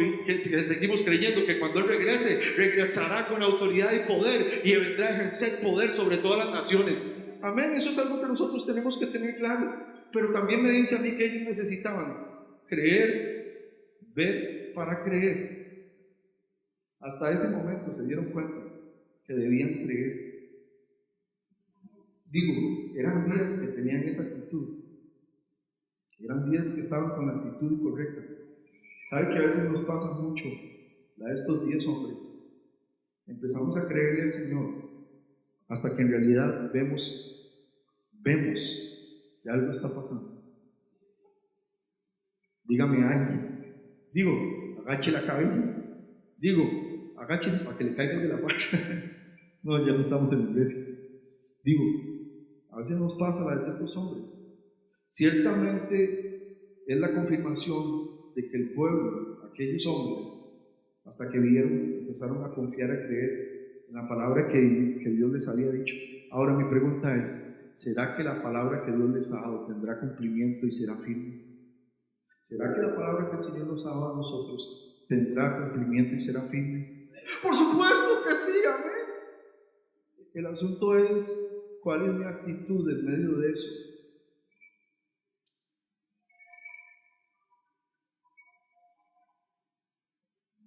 creyendo que cuando Él regrese, regresará con autoridad y poder y vendrá a ejercer poder sobre todas las naciones. Amén, eso es algo que nosotros tenemos que tener claro. Pero también me dice a mí que ellos necesitaban creer, ver para creer. Hasta ese momento se dieron cuenta que debían creer. Digo, eran días que tenían esa actitud. Eran días que estaban con la actitud correcta. ¿Sabe que a veces nos pasa mucho? La de estos 10 hombres. Empezamos a creerle al Señor hasta que en realidad vemos que algo está pasando. Dígame alguien. Digo, agache la cabeza. Digo, agáchese para que le caigan de la pata. No, ya no estamos en la iglesia. Digo, a veces nos pasa la de estos hombres. Ciertamente es la confirmación de que el pueblo, aquellos hombres, hasta que vieron, empezaron a confiar, a creer en la palabra que Dios les había dicho. Ahora mi pregunta es, ¿será que la palabra que Dios les ha dado tendrá cumplimiento y será firme? ¿Será que la palabra que el Señor nos ha dado a nosotros tendrá cumplimiento y será firme? Por supuesto que sí, amén. El asunto es, ¿cuál es mi actitud en medio de eso?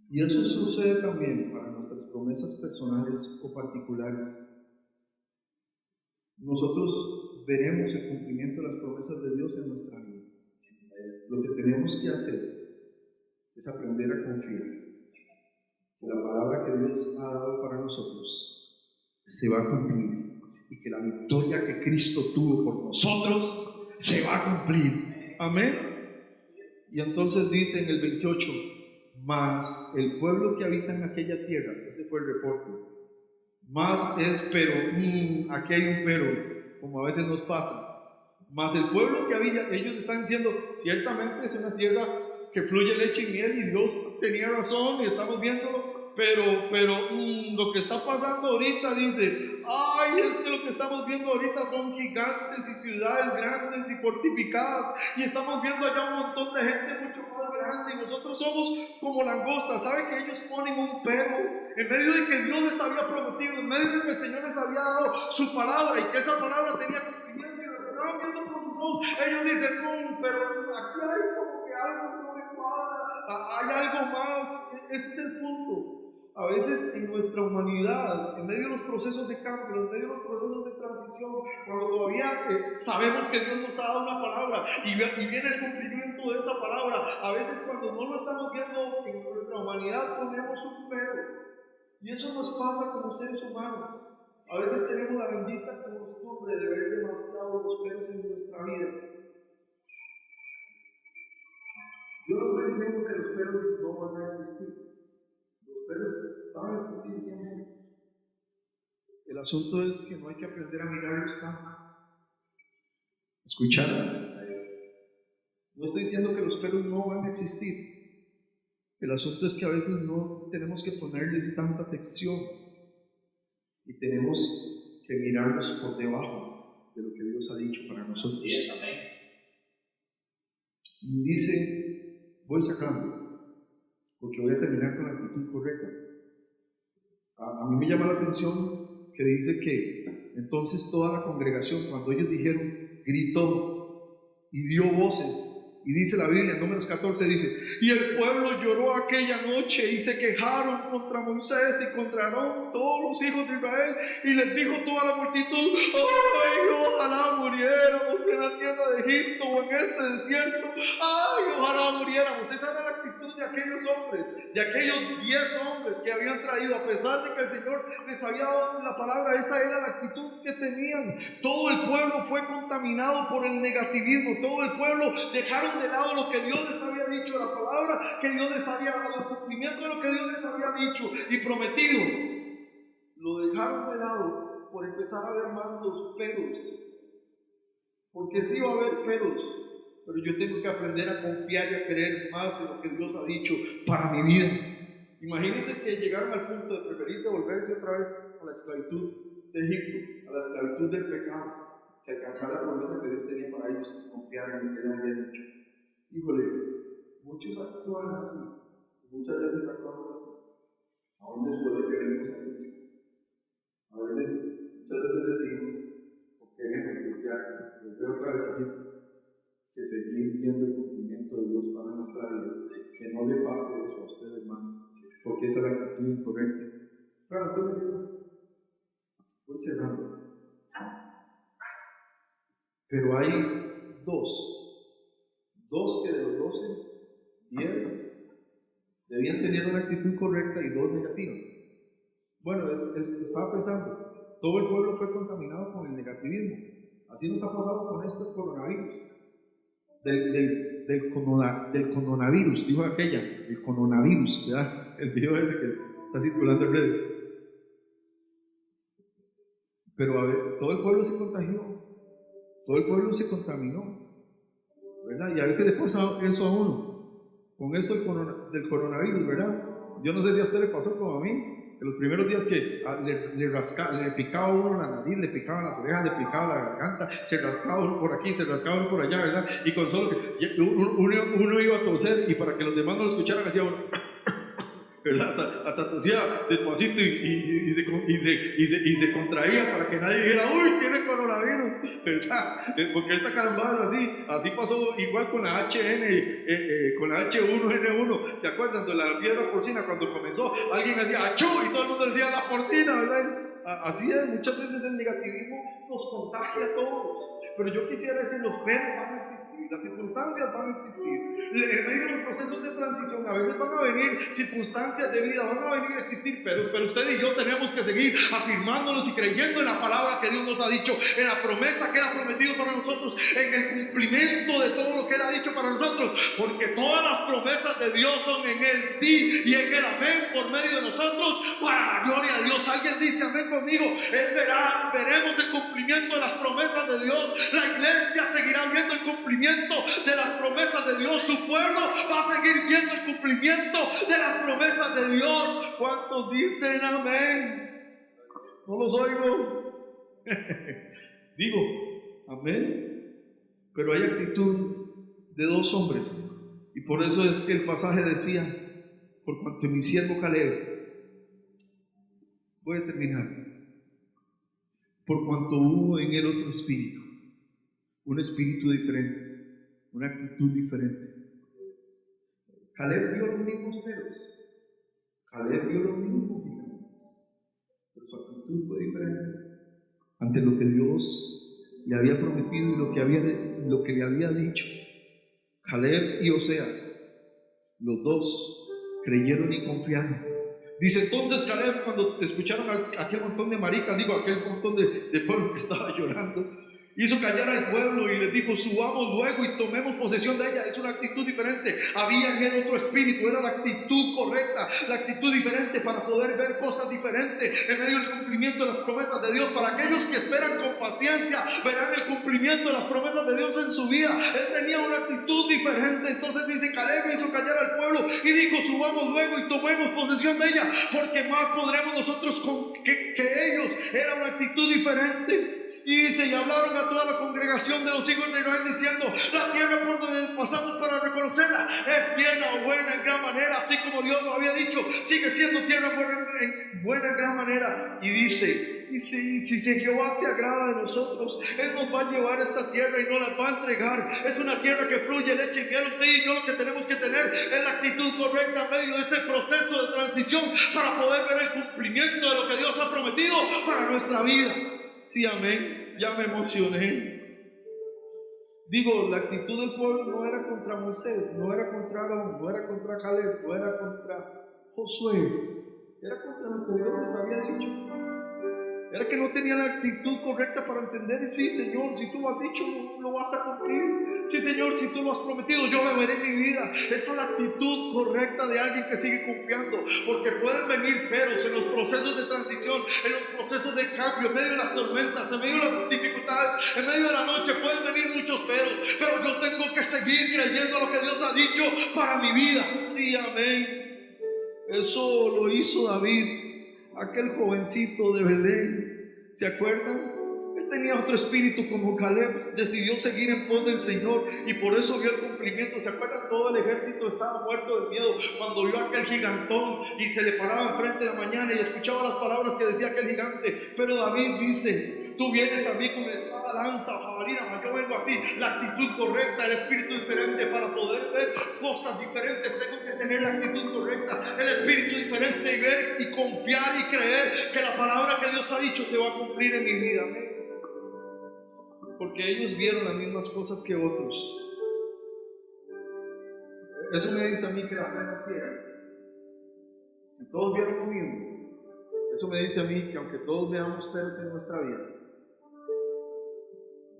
Y eso sucede también para nuestras promesas personales o particulares. Nosotros veremos el cumplimiento de las promesas de Dios en nuestra vida. Lo que tenemos que hacer es aprender a confiar que la palabra que Dios ha dado para nosotros se va a cumplir y que la victoria que Cristo tuvo por nosotros se va a cumplir. Amén. Y entonces dice en el 28, mas el pueblo que habita en aquella tierra, ese fue el reporte, más es pero, aquí hay un pero, como a veces nos pasa, mas el pueblo que habita, ellos están diciendo, ciertamente es una tierra que fluye leche y miel y Dios tenía razón y estamos viéndolo, pero lo que está pasando ahorita dice, ay, es que lo que estamos viendo ahorita son gigantes y ciudades grandes y fortificadas y estamos viendo allá un montón de gente mucho más grande y nosotros somos como langostas. ¿Sabe que ellos ponen un pero en medio de que Dios les había prometido, en medio de que el Señor les había dado su palabra y que esa palabra tenía cumplimiento y lo estaban viendo con sus ojos? Ellos dicen, no, pero aquí hay como que algo no me cuadra, hay algo más. Ese es el punto. A veces en nuestra humanidad, en medio de los procesos de cambio, en medio de los procesos de transición, cuando todavía sabemos que Dios nos ha dado una palabra y viene el cumplimiento de esa palabra, a veces cuando no lo estamos viendo en nuestra humanidad ponemos un pero. Y eso nos pasa como seres humanos. A veces tenemos la bendita costumbre de ver demasiado los peros en nuestra vida. Yo no estoy diciendo que los peros no van a existir. Los peros van a existir siempre. El asunto es que no hay que aprender a mirarlos tanto. Escuchar. No estoy diciendo que los peros no van a existir. El asunto es que a veces no tenemos que ponerles tanta atención y tenemos que mirarlos por debajo de lo que Dios ha dicho para nosotros. Y dice, voy sacando, porque voy a terminar con la actitud correcta. A mí me llama la atención que dice que entonces toda la congregación, cuando ellos dijeron, gritó y dio voces. Y dice la Biblia en Números 14, dice, y el pueblo lloró aquella noche y se quejaron contra Moisés y contra Aarón, todos los hijos de Israel, y les dijo toda la multitud, ay, ojalá muriéramos en la tierra de Egipto o en este desierto, ay, ojalá muriéramos. Esa era la actitud de aquellos hombres, de aquellos 10 hombres que habían traído, a pesar de que el Señor les había dado la palabra. Esa era la actitud que tenían. Todo el pueblo fue contaminado por el negativismo, todo el pueblo dejaron de lado lo que Dios les había dicho, la palabra que Dios les había dado, el cumplimiento de lo que Dios les había dicho y prometido. Lo dejaron de lado por empezar a ver más los peros, porque sí va a haber peros, pero yo tengo que aprender a confiar y a creer más en lo que Dios ha dicho para mi vida. Imagínense que llegaron al punto de preferir devolverse otra vez a la esclavitud de Egipto, a la esclavitud del pecado, que alcanzar la promesa que Dios tenía para ellos y confiar en lo que Él había dicho. Híjole, muchos actúan así, muchas veces actuamos así, aún después de que venimos a Cristo. Muchas veces decimos, o queremos desear, desde otra vez aquí, que seguir viendo el cumplimiento de Dios para nuestra vida, que no le pase eso a usted, hermano, porque esa es la actitud incorrecta. Claro, estoy diciendo, voy cerrando. Pero hay dos que de los 12, 10 debían tener una actitud correcta y 2 negativa. Bueno, estaba pensando, todo el pueblo fue contaminado con el negativismo. Así nos ha pasado con este coronavirus. Del coronavirus, dijo aquella, el coronavirus, ¿verdad? El video ese que está circulando en redes. Pero a ver, todo el pueblo se contagió, todo el pueblo se contaminó, ¿verdad? Y a veces le pasa eso a uno, con esto del coronavirus, ¿verdad? Yo no sé si a usted le pasó como a mí, que los primeros días que le picaba a uno la nariz, le picaban las orejas, le picaba la garganta, se rascaba uno por aquí, se rascaba uno por allá, ¿verdad? Y con solo que uno iba a toser y para que los demás no lo escucharan hacía uno, ¿verdad? Hasta tosía despacito y se contraía para que nadie dijera, uy, tiene coronavirus, ¿verdad? Porque esta carambada así pasó igual con la con la H1N1. ¿Se acuerdan de la fiebre porcina? Cuando comenzó, alguien hacía achú y todo el mundo decía la porcina, ¿verdad? Así es, muchas veces el negativismo nos contagia a todos. Pero yo quisiera decir, los peros van a existir, las circunstancias van a existir. En medio de los procesos de transición, a veces van a venir circunstancias de vida, van a venir a existir peros, pero usted y yo tenemos que seguir afirmándonos y creyendo en la palabra que Dios nos ha dicho, en la promesa que Él ha prometido para nosotros, en el cumplimiento de todo lo que Él ha dicho para nosotros, porque todas las promesas de Dios son en el sí y en el amén por medio de nosotros, para la gloria de Dios. Alguien dice amén conmigo. Veremos el cumplimiento de las promesas de Dios. La iglesia seguirá viendo el cumplimiento de las promesas de Dios. Su pueblo va a seguir viendo el cumplimiento de las promesas de Dios. ¿Cuántos dicen amén? No los oigo. Digo amén. Pero hay actitud de dos hombres, y por eso es que el pasaje decía: por cuanto mi siervo Caleb, voy a terminar, por cuanto hubo en él otro espíritu, un espíritu diferente, una actitud diferente. Caleb vio los mismos peros, Caleb vio los mismos gigantes, pero su actitud fue diferente ante lo que Dios le había prometido y lo que le había dicho. Caleb y Oseas, los dos creyeron y confiaron. Dice entonces Caleb, cuando escucharon aquel montón de maricas, aquel montón de pueblo que estaba llorando, hizo callar al pueblo y les dijo: subamos luego y tomemos posesión de ella. Es una actitud diferente. Había en él otro espíritu, era la actitud correcta, la actitud diferente para poder ver cosas diferentes en medio del cumplimiento de las promesas de Dios. Para aquellos que esperan con paciencia, verán el cumplimiento de las promesas de Dios en su vida. Él tenía una actitud diferente. Entonces dice: Caleb hizo callar al pueblo y dijo: subamos luego y tomemos posesión de ella, porque más podremos nosotros que ellos. Era una actitud diferente. Y dice: y hablaron a toda la congregación de los hijos de Israel diciendo: la tierra por donde pasamos para reconocerla es buena, buena en gran manera, así como Dios lo había dicho, sigue siendo tierra buena en gran manera. Y dice: y si Jehová se agrada de nosotros, Él nos va a llevar a esta tierra y nos la va a entregar. Es una tierra que fluye leche y miel. Usted y yo lo que tenemos que tener es la actitud correcta en medio de este proceso de transición, para poder ver el cumplimiento de lo que Dios ha prometido para nuestra vida. Sí, amén. Ya me emocioné. La actitud del pueblo no era contra Moisés, no era contra Aarón, no era contra Caleb, no era contra Josué, era contra lo que Dios les había dicho. Era que no tenían la actitud correcta para entender: sí, Señor, si tú lo has dicho, lo vas a cumplir. Sí, Señor, si tú lo has prometido, yo lo veré en mi vida. Esa es la actitud correcta de alguien que sigue confiando, porque pueden venir peros en los procesos de transición, en los procesos de cambio, en medio de las tormentas, en medio de las dificultades, en medio de la noche pueden venir muchos peros, pero yo tengo que seguir creyendo lo que Dios ha dicho para mi vida. Sí, amén. Eso lo hizo David, aquel jovencito de Belén. ¿Se acuerdan? Él tenía otro espíritu como Caleb. Decidió seguir en pos del Señor y por eso vio el cumplimiento. ¿Se acuerdan? Todo el ejército estaba muerto de miedo cuando vio aquel gigantón y se le paraba enfrente de la mañana y escuchaba las palabras que decía aquel gigante. Pero David dice: tú vienes a mí con espada, lanza, jabalina, yo vengo a ti. La actitud correcta, el espíritu diferente. Para poder ver cosas diferentes tengo que tener la actitud correcta, el espíritu diferente, y ver y confiar y creer que la palabra que Dios ha dicho se va a cumplir en mi vida. Amén. Porque ellos vieron las mismas cosas que otros. Eso me dice a mí que la fe no es ciega. Si todos vieron lo mismo, eso me dice a mí que aunque todos veamos peros en nuestra vida,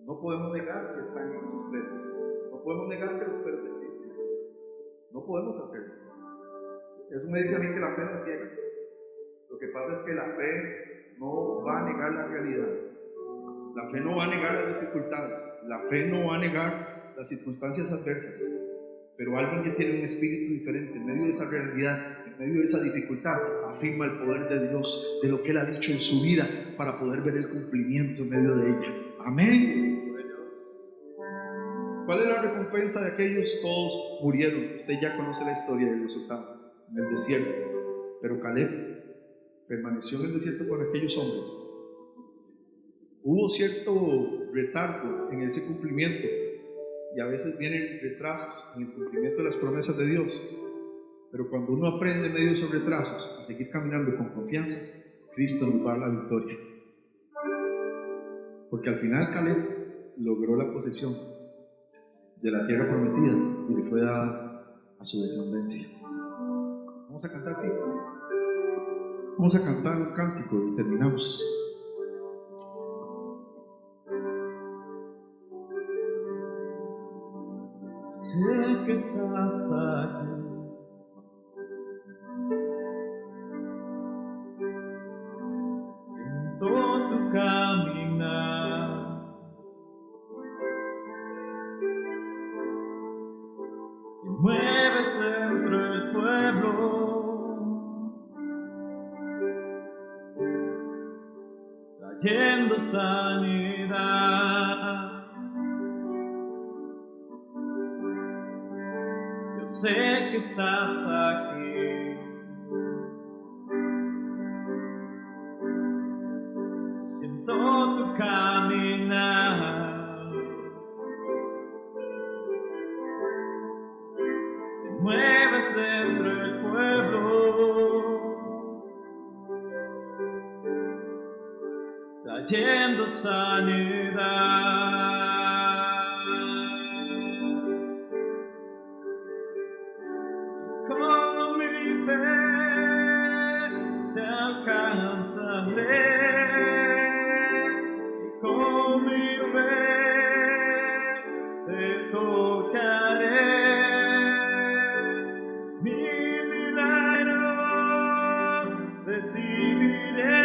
no podemos negar que están esos peros. No podemos negar que los peros existen. No podemos hacerlo. Eso me dice a mí que la fe no es ciega. Lo que pasa es que la fe no va a negar la realidad. La fe no va a negar las dificultades. La fe no va a negar las circunstancias adversas. Pero alguien que tiene un espíritu diferente, en medio de esa realidad, en medio de esa dificultad, afirma el poder de Dios, de lo que Él ha dicho en su vida, para poder ver el cumplimiento en medio de ella. Amén. ¿Cuál es la recompensa de aquellos? Todos murieron. Usted ya conoce la historia del resultado, en el desierto. Pero Caleb permaneció en el desierto con aquellos hombres. Hubo cierto retardo en ese cumplimiento, y a veces vienen retrasos en el cumplimiento de las promesas de Dios. Pero cuando uno aprende en medio de esos retrasos a seguir caminando con confianza, Cristo nos va a dar la victoria. Porque al final Caleb logró la posesión de la tierra prometida y le fue dada a su descendencia. Vamos a cantar, sí. Vamos a cantar un cántico y terminamos. Sé que estás aquí, siento tu caminar, y mueves dentro del pueblo, trayendo sanidad. Sé que estás aquí, siento tu caminar, te mueves dentro del pueblo, trayendo sanidad. Con mi fe te tocaré, mi milagro recibiré,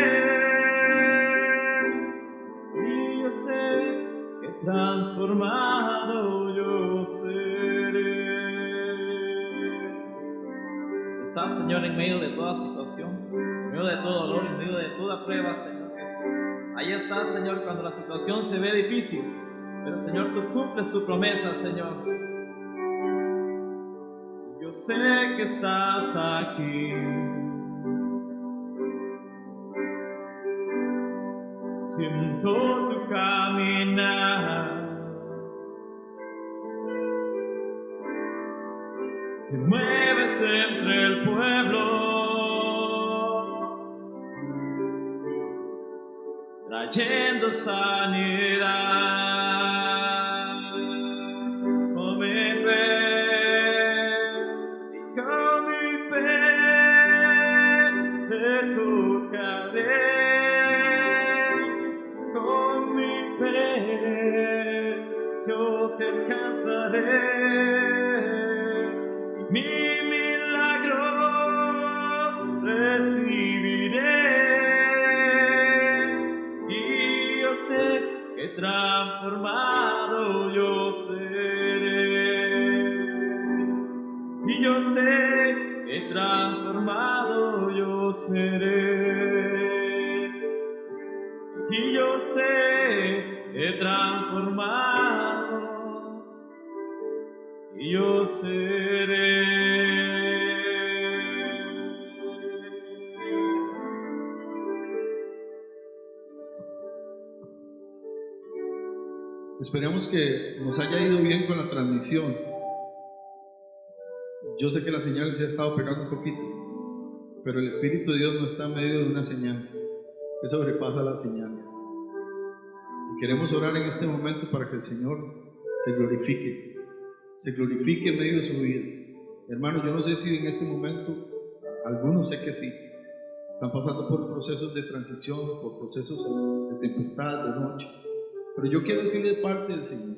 y yo sé que transformado yo seré. Estás, Señor, en medio de toda situación, en medio de todo dolor, en medio de toda prueba, Señor Jesús. Ahí estás, Señor, cuando la situación se ve difícil, pero, Señor, tú cumples tu promesa, Señor. Yo sé que estás aquí, siento tu caminar, te mueves entre el pueblo, trayendo sanidad. Con mi fe, y con mi fe te tocaré, con mi fe yo te alcanzaré, mi milagro recibiré, y yo sé que transformado yo seré, y yo sé que transformado yo seré, y yo sé que transformado yo seré. Esperamos que nos haya ido bien con la transmisión. Yo sé que la señal se ha estado pegando un poquito, pero el Espíritu de Dios no está en medio de una señal que sobrepasa las señales. Y queremos orar en este momento para que el Señor se glorifique en medio de su vida. Hermano, yo no sé si en este momento, algunos sé que sí, están pasando por procesos de transición, por procesos de tempestad, de noche. Pero yo quiero decirle de parte del Señor,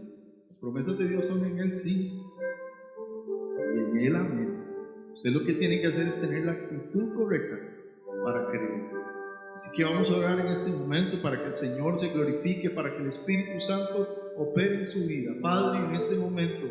las promesas de Dios son en Él sí, y en Él amén. Usted lo que tiene que hacer es tener la actitud correcta para creer. Así que vamos a orar en este momento para que el Señor se glorifique, para que el Espíritu Santo opere en su vida. Padre, en este momento,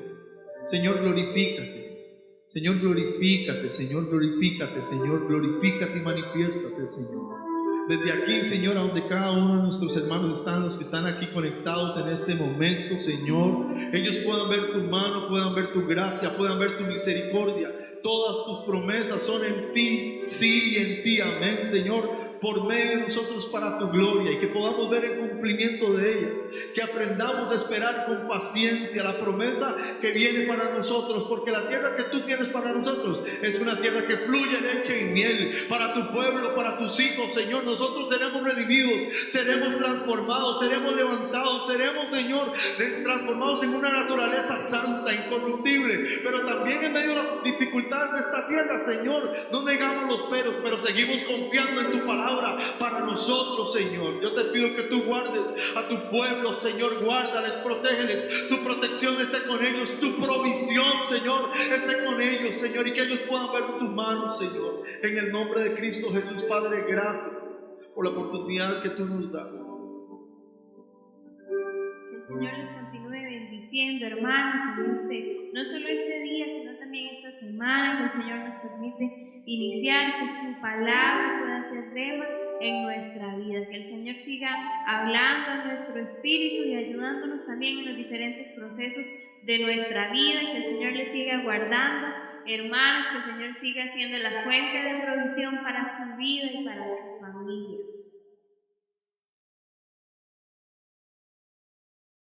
Señor, glorifícate. Señor, glorifícate, Señor, glorifícate, Señor, glorifícate y manifiéstate, Señor. Desde aquí, Señor, a donde cada uno de nuestros hermanos están, los que están aquí conectados en este momento, Señor, ellos puedan ver tu mano, puedan ver tu gracia, puedan ver tu misericordia. Todas tus promesas son en ti, sí, y en ti, amén, Señor. por medio de nosotros para tu gloria y que podamos ver el cumplimiento de ellas, que aprendamos a esperar con paciencia la promesa que viene para nosotros, porque la tierra que tú tienes para nosotros es una tierra que fluye leche y miel para tu pueblo, para tus hijos, Señor. Nosotros seremos redimidos, seremos transformados, seremos levantados, seremos, Señor, transformados en una naturaleza santa, incorruptible, pero también en medio de las dificultades de esta tierra, Señor, no negamos los peros, pero seguimos confiando en tu palabra para nosotros, Señor. Yo te pido que tú guardes a tu pueblo, Señor, guárdales, protégeles, tu protección esté con ellos, tu provisión, Señor, esté con ellos, Señor, y que ellos puedan ver tu mano, Señor, en el nombre de Cristo Jesús. Padre, gracias por la oportunidad que tú nos das. Que el Señor les continúe bendiciendo, hermanos, en no solo este día, sino también esta semana, que el Señor nos permite iniciar, que su palabra pueda ser rema en nuestra vida, que el Señor siga hablando a nuestro espíritu y ayudándonos también en los diferentes procesos de nuestra vida, que el Señor le siga guardando, hermanos, que el Señor siga siendo la fuente de provisión para su vida y para su familia.